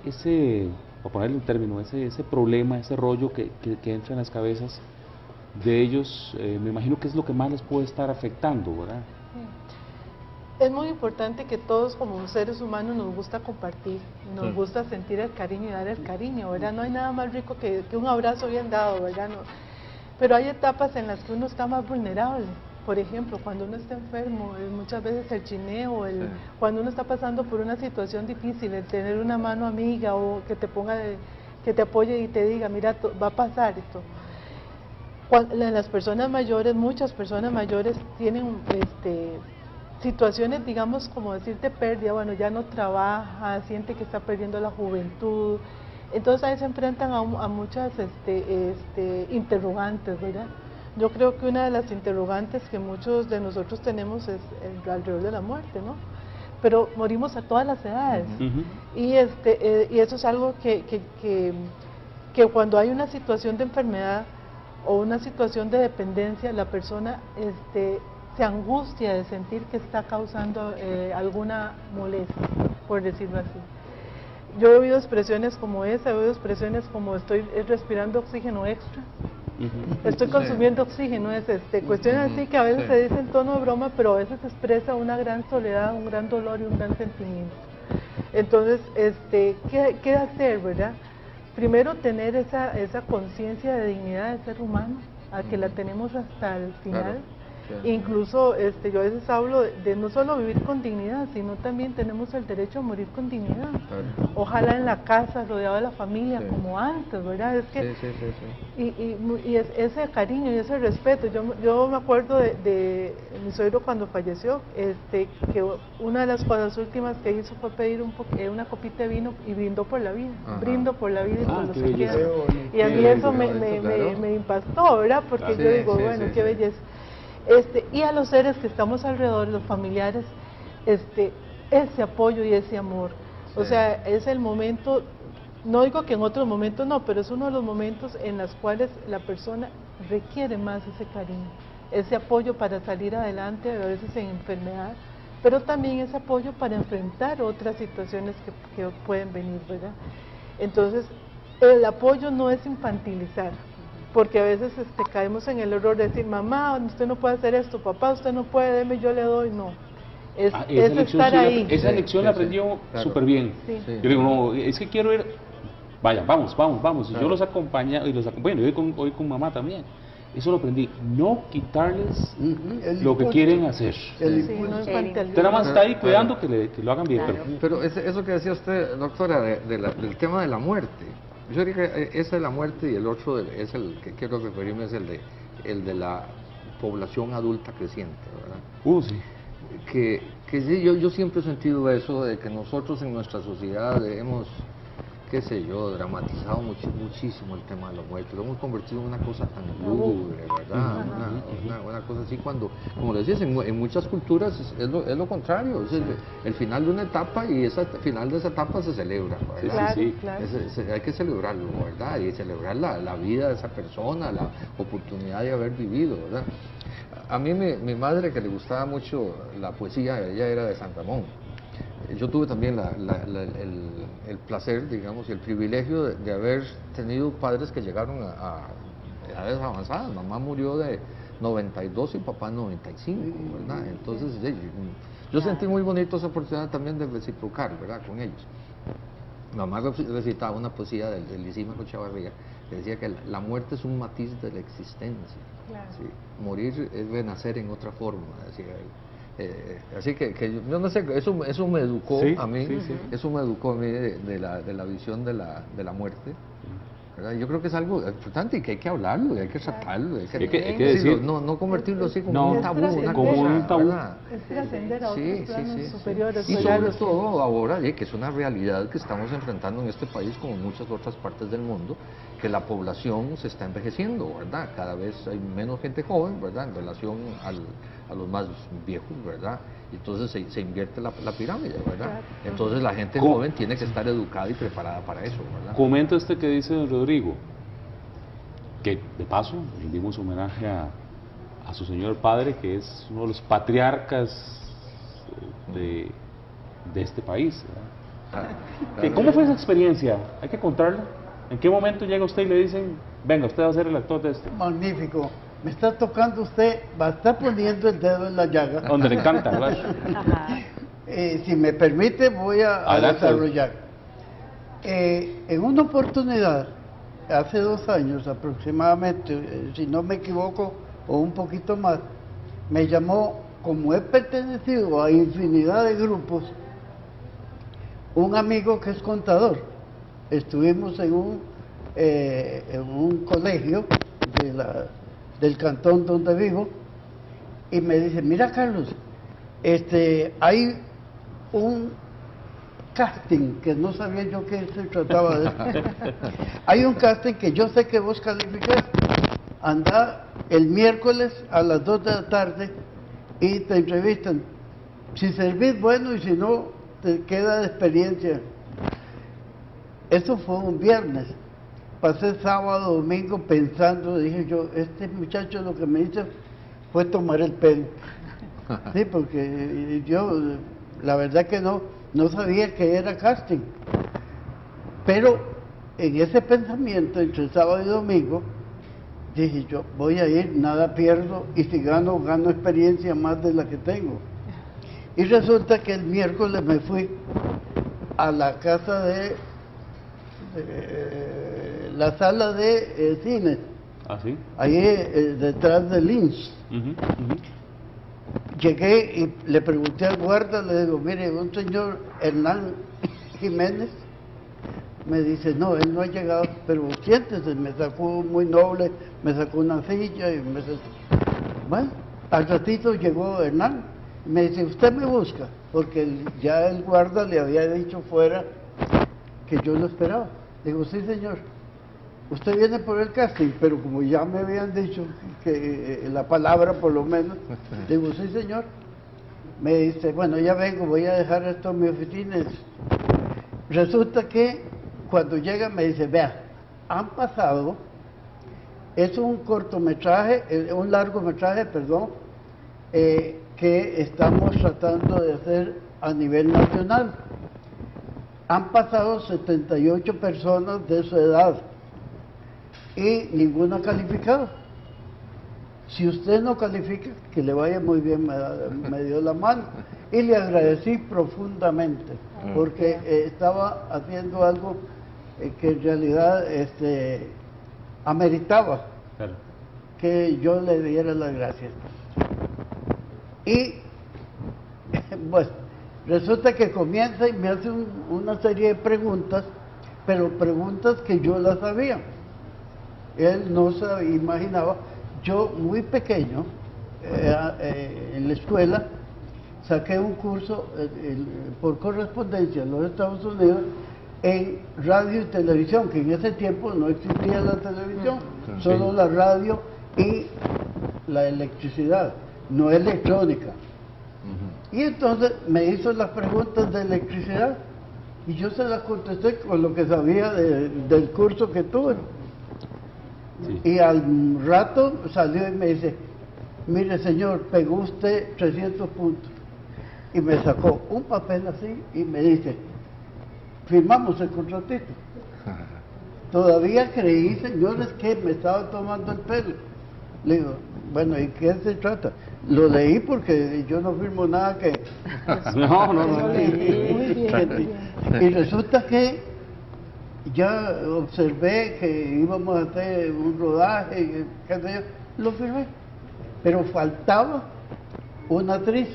para ponerle un término, ese problema, ese rollo que entra en las cabezas de ellos, me imagino que es lo que más les puede estar afectando, ¿verdad? Es muy importante que todos como seres humanos nos gusta compartir, nos gusta sentir el cariño y dar el cariño, ¿verdad? No hay nada más rico que un abrazo bien dado, ¿verdad? No. Pero hay etapas en las que uno está más vulnerable. Por ejemplo, cuando uno está enfermo, muchas veces el chineo, cuando uno está pasando por una situación difícil, el tener una mano amiga o que te ponga, que te apoye y te diga, mira, va a pasar esto. Las personas mayores, muchas personas mayores tienen situaciones, digamos, como decirte pérdida, bueno, ya no trabaja, siente que está perdiendo la juventud, entonces ahí se enfrentan a muchas interrogantes, ¿verdad? Yo creo que una de las interrogantes que muchos de nosotros tenemos es alrededor de la muerte, ¿no? Pero morimos a todas las edades. Y eso es algo que cuando hay una situación de enfermedad o una situación de dependencia, la persona se angustia de sentir que está causando alguna molestia, por decirlo así. Yo he oído expresiones como esa, he oído expresiones como estoy respirando oxígeno extra. Estoy consumiendo oxígeno, cuestiones así que a veces se dice en tono de broma, pero a veces expresa una gran soledad, un gran dolor y un gran sentimiento. Entonces, ¿qué hacer, verdad? Primero, tener esa conciencia de dignidad de ser humano, a que la tenemos hasta el final. Claro. Incluso yo a veces hablo de no solo vivir con dignidad, sino también tenemos el derecho a morir con dignidad. Claro. Ojalá en la casa, rodeado de la familia, como antes, ¿verdad? Es que y ese cariño y ese respeto. Yo me acuerdo de mi suegro cuando falleció, que una de las cosas últimas que hizo fue pedir una copita de vino y brindó por la vida. Brindo por la vida y por los que quedan. Y a mí eso me impactó, ¿verdad? Porque yo digo, bueno, qué belleza. Y a los seres que estamos alrededor, los familiares, ese apoyo y ese amor. O sea, es el momento, no digo que en otros momentos no, pero es uno de los momentos en los cuales la persona requiere más ese cariño. ese apoyo para salir adelante, a veces en enfermedad, pero también ese apoyo para enfrentar otras situaciones que pueden venir, ¿verdad? Entonces, el apoyo no es infantilizar, porque a veces caemos en el error de decir, mamá, usted no puede hacer esto, papá, usted no puede, deme, yo le doy, no. Es estar ahí. Esa lección la aprendió súper bien. Sí. Yo digo, no, es que quiero ir, vaya, vamos. Y yo los acompaño, y hoy con mamá también. Eso lo aprendí, no quitarles lo que quieren hacer. Usted nada más está ahí cuidando que lo hagan bien. Claro. Pero eso que decía usted, doctora, del tema de la muerte, yo diría que esa es la muerte y el otro es el que quiero referirme, es el de la población adulta creciente, ¿verdad? Sí. Que sí, yo siempre he sentido eso, de que nosotros en nuestra sociedad hemos, qué sé yo, dramatizado muchísimo el tema de la muerte, lo hemos convertido en una cosa tan lúgubre, ¿verdad? Una cosa así, cuando, como le decías, en muchas culturas es lo contrario, es el final de una etapa, y el final de esa etapa se celebra, ¿verdad? Sí. Claro. Hay que celebrarlo, ¿verdad? Y celebrar la vida de esa persona, la oportunidad de haber vivido, ¿verdad? A mí mi madre, que le gustaba mucho la poesía, ella era de San Ramón. Yo tuve también el placer, digamos, y el privilegio de haber tenido padres que llegaron a edades avanzadas. Mamá murió de 92 y papá 95, ¿verdad? Entonces yo sentí muy bonito esa oportunidad también de reciprocar, ¿verdad?, con ellos. Mamá recitaba una poesía del Lisímaco Chavarría, que decía que la muerte es un matiz de la existencia. Claro. ¿Sí? Morir es renacer en otra forma, decía él. Así que yo no sé, eso me educó a mí, eso me educó a mí de la visión de la muerte, ¿verdad? Yo creo que es algo importante y que hay que hablarlo, y hay que tratarlo, hay que decir, no convertirlo así como un tabú, como un tabú. Es trascender a otros planos superiores. Y sobre todo ahora, que es una realidad que estamos enfrentando en este país como en muchas otras partes del mundo, que la población se está envejeciendo, ¿verdad? Cada vez hay menos gente joven, ¿verdad?, en relación a los más viejos, ¿verdad? Entonces se invierte la pirámide, ¿verdad? Entonces la gente joven tiene que estar educada y preparada para eso, ¿verdad? Comento que dice don Rodrigo, que de paso rendimos homenaje a su señor padre, que es uno de los patriarcas de este país, ¿verdad? Claro. ¿Cómo fue esa experiencia? Hay que contarla. ¿En qué momento llega usted y le dicen, venga, usted va a ser el actor de esto? Magnífico. Me está tocando usted, va a estar poniendo el dedo en la llaga. Donde le encanta, ¿verdad? Si me permite, voy a desarrollar. En una oportunidad, hace 2 años aproximadamente, si no me equivoco, o un poquito más, me llamó, como he pertenecido a infinidad de grupos, un amigo que es contador. Estuvimos en un colegio del cantón donde vivo, y me dice, mira, Carlos, hay un casting, que no sabía yo que se trataba de eso. Hay un casting que yo sé que vos calificás, anda el miércoles a las 2 de la tarde y te entrevistan. Si servís, bueno, y si no, te queda de experiencia. Eso fue un viernes. Pasé sábado, domingo pensando, dije yo, este muchacho lo que me hizo fue tomar el pelo. Sí, porque yo, la verdad que no sabía que era casting. Pero en ese pensamiento, entre sábado y domingo, dije yo, voy a ir, nada pierdo, y si gano experiencia más de la que tengo. Y resulta que el miércoles me fui a la casa la sala de cine, ahí detrás de Lynch. Llegué y le pregunté al guarda, le digo, mire, un señor Hernán Jiménez. Me dice, no, él no ha llegado, pero siéntese. Me sacó muy noble, me sacó una silla y bueno, al ratito llegó Hernán. Me dice, usted me busca, porque ya el guarda le había dicho fuera que yo lo esperaba. Digo, sí, señor, usted viene por el casting, pero como ya me habían dicho que la palabra por lo menos, digo, sí, señor. Me dice, bueno, ya vengo, voy a dejar esto en mi oficina. Resulta que cuando llega me dice, vea, han pasado Es un cortometraje, un largometraje, perdón, que estamos tratando de hacer a nivel nacional. Han pasado 78 personas de su edad y ninguna ha calificado. Si usted no califica, que le vaya muy bien, me dio la mano. Y le agradecí profundamente, porque estaba haciendo algo que en realidad ameritaba que yo le diera las gracias. Y, bueno, resulta que comienza y me hace una serie de preguntas, pero preguntas que yo las sabía. Él no se imaginaba. Yo, muy pequeño, en la escuela, saqué un curso por correspondencia en los Estados Unidos en radio y televisión, que en ese tiempo no existía la televisión, solo la radio y la electricidad, no electrónica. Y entonces me hizo las preguntas de electricidad y yo se las contesté con lo que sabía del curso que tuve. Sí. Y al rato salió y me dice, mire señor, pegó usted 300 puntos. Y me sacó un papel así y me dice, firmamos el contratito. Todavía creí, señores, que me estaba tomando el pelo. Le digo, bueno, ¿y qué se trata? Lo leí porque yo no firmo nada que... No. Y resulta que ya observé que íbamos a hacer un rodaje, qué sé yo, lo firmé. Pero faltaba una actriz,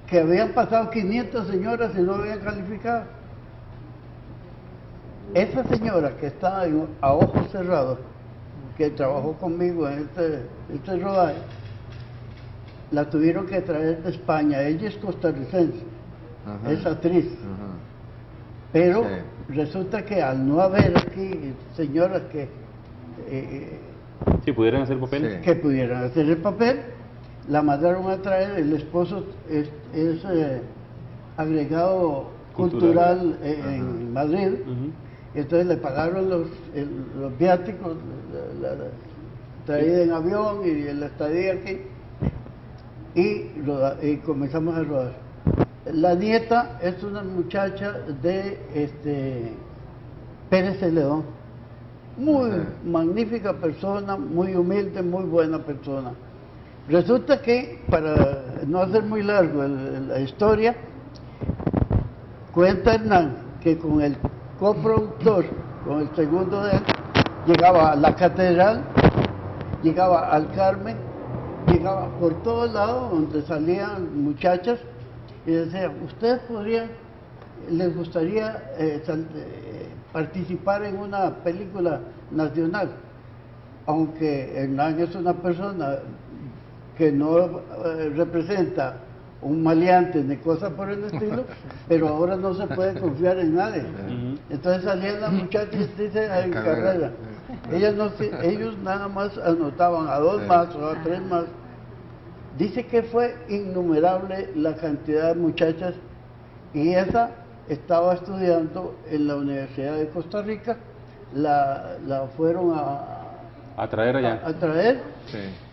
que habían pasado 500 señoras y no habían calificado. Esa señora que está a ojos cerrados, que trabajó conmigo en este rodaje, la tuvieron que traer de España. Ella es costarricense, es actriz. Pero resulta que al no haber aquí señoras que pudieran hacer papel, que pudieran hacer el papel, la mandaron a traer. El esposo es agregado cultural en Madrid. Entonces le pagaron los viáticos, la traída en avión y la estadía aquí, y comenzamos a rodar. La nieta es una muchacha de Pérez Celedón, muy magnífica persona, muy humilde, muy buena persona. Resulta que, para no hacer muy largo la historia, cuenta Hernán que con el coproductor, con el segundo de él, llegaba a la catedral, llegaba al Carmen, llegaba por todos lados donde salían muchachas y decía, ¿ustedes les gustaría participar en una película nacional? Aunque Hernán es una persona que no representa un maleante ni cosa por el estilo, pero ahora no se puede confiar en nadie. Entonces salían las muchachas y dicen en carrera. Ellos nada más anotaban a 2 más o a 3 más. Dice que fue innumerable la cantidad de muchachas, y esa estaba estudiando en la Universidad de Costa Rica, la fueron a traer allá. A traer,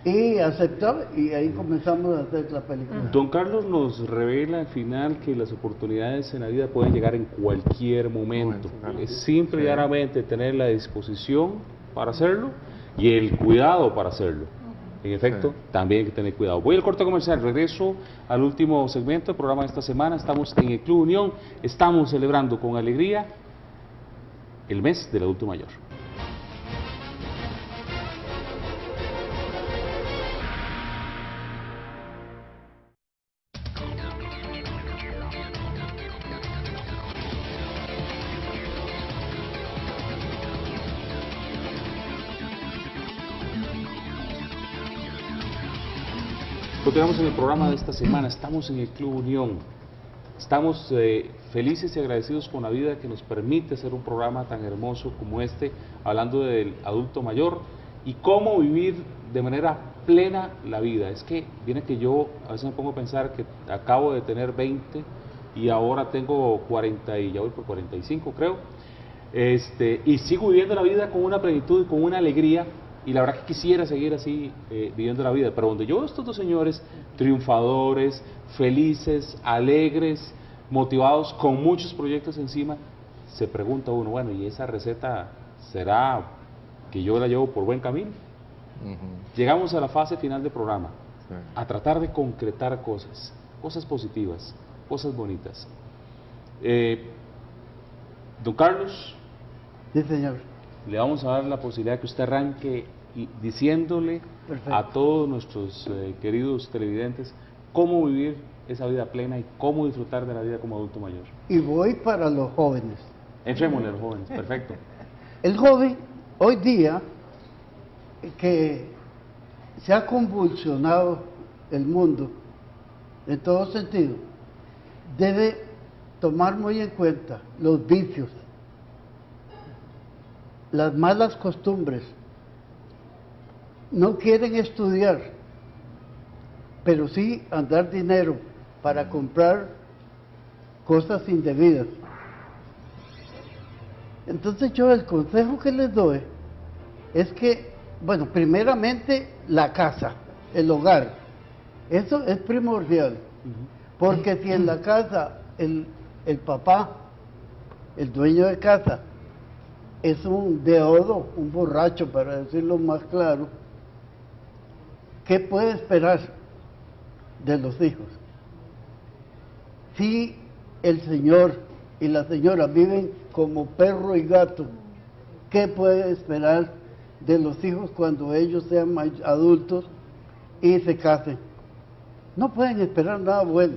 y aceptó, y ahí comenzamos a hacer la película. Don Carlos nos revela al final que las oportunidades en la vida pueden llegar en cualquier momento. Es simple y llanamente tener la disposición para hacerlo y el cuidado para hacerlo. En efecto, también hay que tener cuidado. Voy al corte comercial, regreso al último segmento del programa de esta semana. Estamos en el Club Unión, estamos celebrando con alegría el mes del adulto mayor. Continuamos en el programa de esta semana, estamos en el Club Unión, estamos felices y agradecidos con la vida que nos permite hacer un programa tan hermoso como este, hablando del adulto mayor y cómo vivir de manera plena la vida. Es que viene que yo a veces me pongo a pensar que acabo de tener 20 y ahora tengo 40 y ya voy por 45 creo, Y sigo viviendo la vida con una plenitud y con una alegría, y la verdad que quisiera seguir así viviendo la vida, pero donde yo veo a estos dos señores triunfadores, felices, alegres, motivados, con muchos proyectos encima, se pregunta uno, bueno, ¿y esa receta será que yo la llevo por buen camino? Llegamos a la fase final del programa, a tratar de concretar cosas positivas, cosas bonitas. Don Carlos, Sí, señor. le vamos a dar la posibilidad que usted arranque diciéndole Perfecto. a todos nuestros queridos televidentes cómo vivir esa vida plena y cómo disfrutar de la vida como adulto mayor. Y voy para los jóvenes. Entrémosle a los jóvenes, perfecto. El joven, hoy día, que se ha convulsionado el mundo en todo sentido, debe tomar muy en cuenta los vicios, las malas costumbres. No quieren estudiar, pero sí andar dinero para comprar cosas indebidas. Entonces yo el consejo que les doy es que, bueno, primeramente la casa, el hogar, eso es primordial, porque si en la casa el papá, el dueño de casa, es un deodo, un borracho, para decirlo más claro, ¿qué puede esperar de los hijos? Si el señor y la señora viven como perro y gato, ¿qué puede esperar de los hijos cuando ellos sean adultos y se casen? No pueden esperar nada bueno.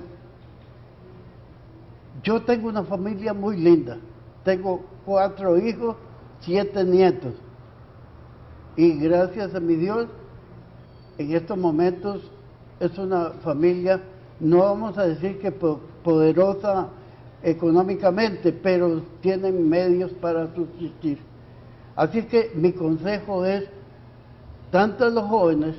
Yo tengo una familia muy linda, tengo 4 hijos, 7 nietos, y gracias a mi Dios, en estos momentos es una familia, no vamos a decir que poderosa económicamente, pero tienen medios para subsistir. Así que mi consejo es, tanto a los jóvenes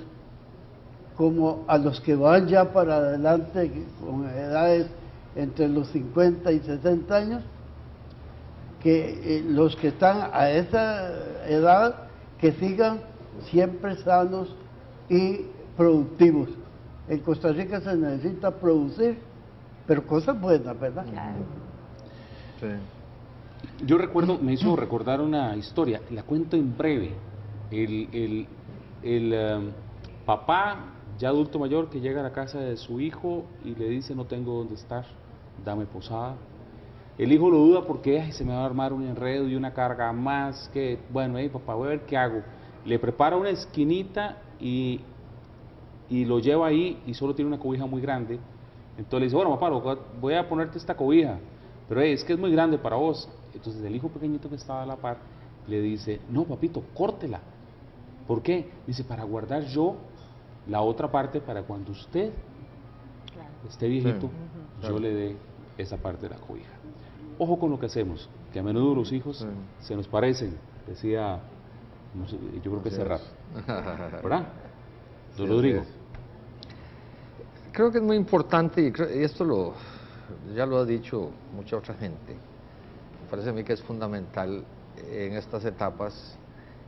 como a los que van ya para adelante con edades entre los 50 y 60 años, que los que están a esa edad, que sigan siempre sanos y productivos. En Costa Rica se necesita producir, pero cosas buenas, ¿verdad? Claro. Sí. Yo recuerdo, me hizo recordar una historia, la cuento en breve. El papá, ya adulto mayor, que llega a la casa de su hijo y le dice: no tengo dónde estar, dame posada. El hijo lo duda porque "Ay, se me va a armar un enredo y una carga más, que bueno, papá, voy a ver qué hago". Le prepara una esquinita y lo lleva ahí, y solo tiene una cobija muy grande. Entonces le dice: bueno, papá, voy a ponerte esta cobija, pero es que es muy grande para vos. Entonces el hijo pequeñito que estaba a la par le dice: no, papito, córtela. ¿Por qué? Dice: para guardar yo la otra parte, para cuando usted esté viejito, yo le dé esa parte de la cobija. Ojo con lo que hacemos, que a menudo los hijos se nos parecen, decía, no sé, yo creo que es Serrat, ¿verdad? Don Rodrigo. Creo que es muy importante, y esto ya lo ha dicho mucha otra gente, me parece a mí que es fundamental en estas etapas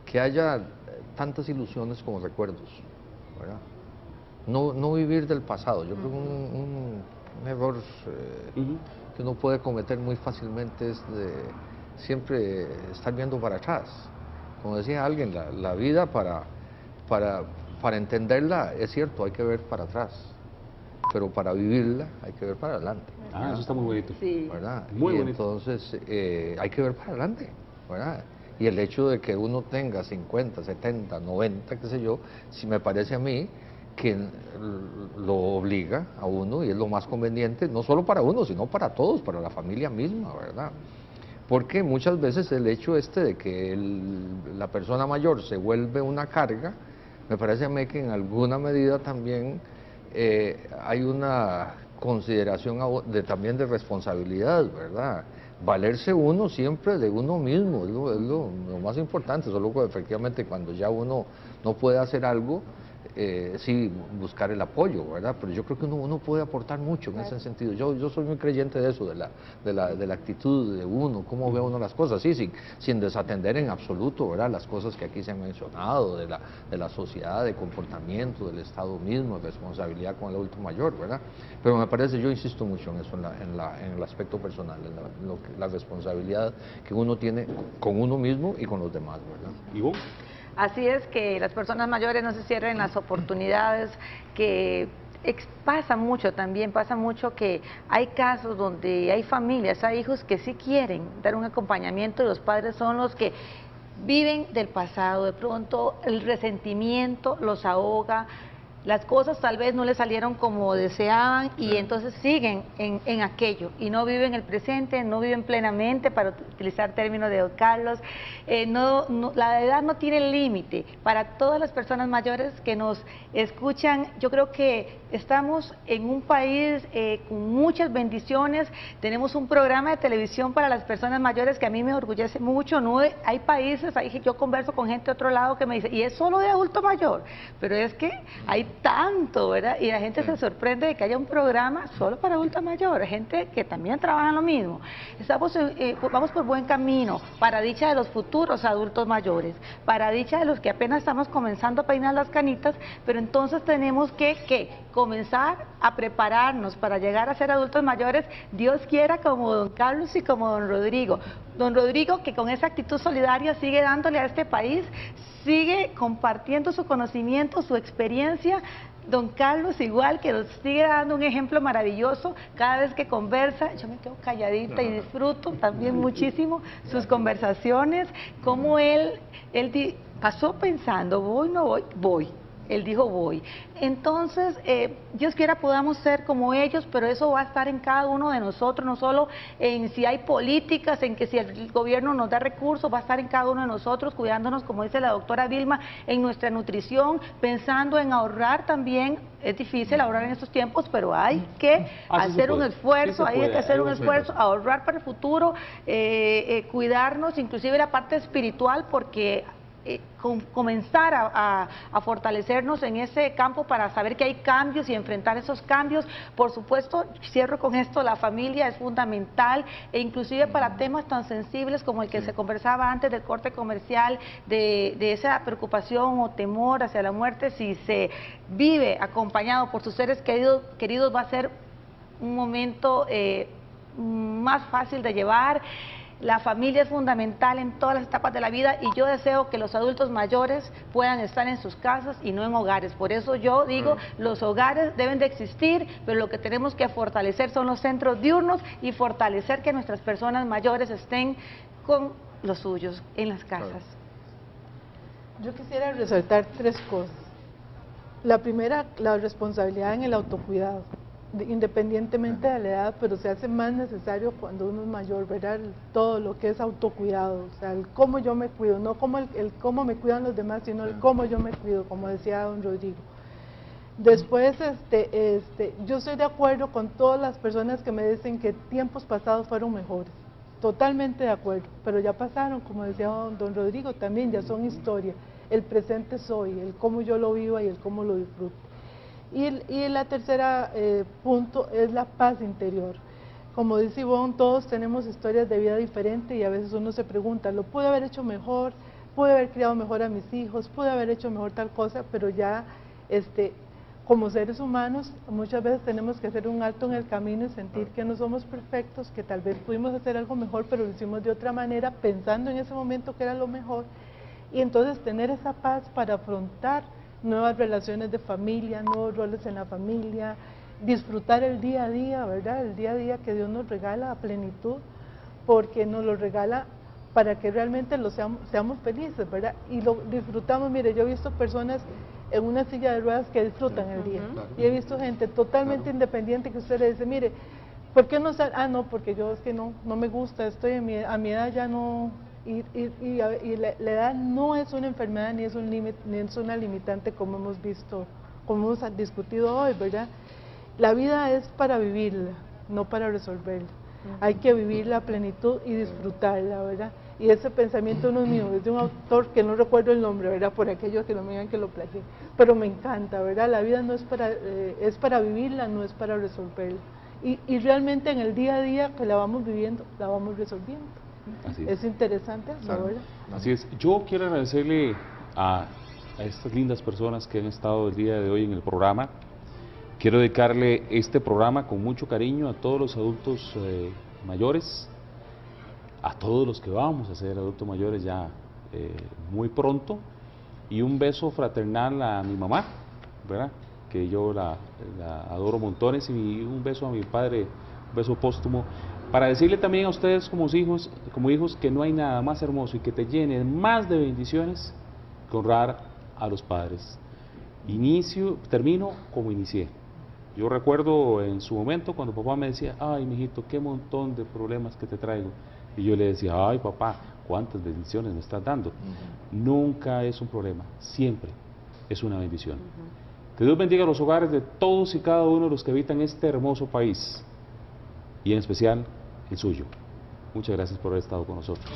que haya tantas ilusiones como recuerdos, ¿verdad? No vivir del pasado. Yo creo que un error que uno puede cometer muy fácilmente es de siempre estar viendo para atrás. Como decía alguien, la vida para entenderla, es cierto, hay que ver para atrás, pero para vivirla hay que ver para adelante. Ah, eso está muy bonito. Sí. ¿Verdad? Muy y bonito. entonces hay que ver para adelante, ¿verdad? Y el hecho de que uno tenga 50, 70, 90, qué sé yo, si me parece a mí que lo obliga a uno, y es lo más conveniente, no solo para uno, sino para todos, para la familia misma, ¿verdad? Porque muchas veces el hecho de que la persona mayor se vuelve una carga, me parece a mí que en alguna medida también hay una consideración también de responsabilidad, ¿verdad? Valerse uno siempre de uno mismo, es lo más importante, solo que efectivamente cuando ya uno no puede hacer algo, sí buscar el apoyo, ¿verdad? Pero yo creo que uno puede aportar mucho en ese sentido. Yo soy muy creyente de eso, de la actitud de uno, cómo ve uno las cosas, sí, sin desatender en absoluto, ¿verdad? Las cosas que aquí se han mencionado, de la sociedad, de comportamiento, del Estado mismo, responsabilidad con el adulto mayor, ¿verdad? Pero me parece, yo insisto mucho en eso, en el aspecto personal, la responsabilidad que uno tiene con uno mismo y con los demás, ¿verdad? ¿Y vos? Así es, que las personas mayores no se cierren las oportunidades, que pasa mucho también, pasa mucho que hay casos donde hay familias, hay hijos que sí quieren dar un acompañamiento y los padres son los que viven del pasado, de pronto el resentimiento los ahoga, las cosas tal vez no les salieron como deseaban y entonces siguen en aquello y no viven el presente, no viven plenamente, para utilizar términos de don Carlos. La edad no tiene límite. Para todas las personas mayores que nos escuchan, yo creo que estamos en un país con muchas bendiciones, tenemos un programa de televisión para las personas mayores que a mí me orgullece mucho, ¿no? Hay países, yo converso con gente de otro lado que me dice, y es solo de adulto mayor, pero es que hay tanto, ¿verdad? Y la gente se sorprende de que haya un programa solo para adultos mayores, gente que también trabaja en lo mismo. Vamos por buen camino, para dicha de los futuros adultos mayores, para dicha de los que apenas estamos comenzando a peinar las canitas, pero entonces tenemos que comenzar a prepararnos para llegar a ser adultos mayores, Dios quiera, como don Carlos y como don Rodrigo. Don Rodrigo, que con esa actitud solidaria sigue dándole a este país, sigue compartiendo su conocimiento, su experiencia. Don Carlos igual, que nos sigue dando un ejemplo maravilloso cada vez que conversa. Yo me quedo calladita y disfruto también muchísimo sus conversaciones, como él pasó pensando, voy, no voy, voy. Él dijo voy. Entonces, Dios quiera podamos ser como ellos, pero eso va a estar en cada uno de nosotros, no solo en si hay políticas, en que si el gobierno nos da recursos, va a estar en cada uno de nosotros, cuidándonos, como dice la doctora Vilma, en nuestra nutrición, pensando en ahorrar también. Es difícil ahorrar en estos tiempos, pero hay que hacer un esfuerzo, hay que hacer un esfuerzo, ahorrar para el futuro, cuidarnos, inclusive la parte espiritual, porque comenzar a fortalecernos en ese campo para saber que hay cambios y enfrentar esos cambios. Por supuesto, cierro con esto, la familia es fundamental, e inclusive para temas tan sensibles como el que se conversaba antes del corte comercial, de esa preocupación o temor hacia la muerte, si se vive acompañado por sus seres queridos va a ser un momento más fácil de llevar. La familia es fundamental en todas las etapas de la vida y yo deseo que los adultos mayores puedan estar en sus casas y no en hogares. Por eso yo digo, los hogares deben de existir, pero lo que tenemos que fortalecer son los centros diurnos y fortalecer que nuestras personas mayores estén con los suyos en las casas. Yo quisiera resaltar 3 cosas. La primera, la responsabilidad en el autocuidado, independientemente de la edad, pero se hace más necesario cuando uno es mayor, ¿verdad? Todo lo que es autocuidado, o sea, el cómo yo me cuido, no como el cómo me cuidan los demás, sino el cómo yo me cuido, como decía don Rodrigo. Después, yo estoy de acuerdo con todas las personas que me dicen que tiempos pasados fueron mejores, totalmente de acuerdo, pero ya pasaron, como decía don Rodrigo, también ya son historia. El presente es hoy, el cómo yo lo vivo y el cómo lo disfruto. Y la tercera punto es la paz interior. Como dice Ivonne, todos tenemos historias de vida diferentes y a veces uno se pregunta, ¿lo pude haber hecho mejor? ¿Pude haber criado mejor a mis hijos? ¿Pude haber hecho mejor tal cosa? Pero ya, como seres humanos, muchas veces tenemos que hacer un alto en el camino y sentir que no somos perfectos, que tal vez pudimos hacer algo mejor, pero lo hicimos de otra manera, pensando en ese momento que era lo mejor. Y entonces tener esa paz para afrontar nuevas relaciones de familia, nuevos roles en la familia, disfrutar el día a día, ¿verdad? El día a día que Dios nos regala a plenitud, porque nos lo regala para que realmente seamos felices, ¿verdad? Y lo disfrutamos. Mire, yo he visto personas en una silla de ruedas que disfrutan el día, y he visto gente totalmente independiente que usted le dice, mire, ¿por qué no sale? Ah, no, porque yo es que no me gusta, estoy a mi edad ya no. Y la edad no es una enfermedad ni es un límite, ni es una limitante, como hemos visto, como hemos discutido hoy, ¿verdad? La vida es para vivirla, no para resolverla. Hay que vivirla a plenitud y disfrutarla, ¿verdad? Y ese pensamiento no es mío, es de un autor que no recuerdo el nombre, ¿verdad? Por aquellos que no me digan que lo plagié. Pero me encanta, ¿verdad? La vida no es es para vivirla, no es para resolverla. Y realmente en el día a día que la vamos viviendo, la vamos resolviendo. Así Es interesante, ¿no? ¿Verdad? Así es. Yo quiero agradecerle a estas lindas personas que han estado el día de hoy en el programa. Quiero dedicarle este programa con mucho cariño a todos los adultos mayores, a todos los que vamos a ser adultos mayores ya muy pronto, y un beso fraternal a mi mamá, ¿verdad? Que yo la adoro montones, y un beso a mi padre, un beso póstumo, para decirle también a ustedes como hijos que no hay nada más hermoso y que te llene más de bendiciones que honrar a los padres. Termino como inicié. Yo recuerdo en su momento cuando papá me decía, ay, mijito, qué montón de problemas que te traigo. Y yo le decía, ay, papá, cuántas bendiciones me estás dando. Nunca es un problema, siempre es una bendición. Que Dios bendiga los hogares de todos y cada uno de los que habitan este hermoso país, y en especial el suyo. Muchas gracias por haber estado con nosotros.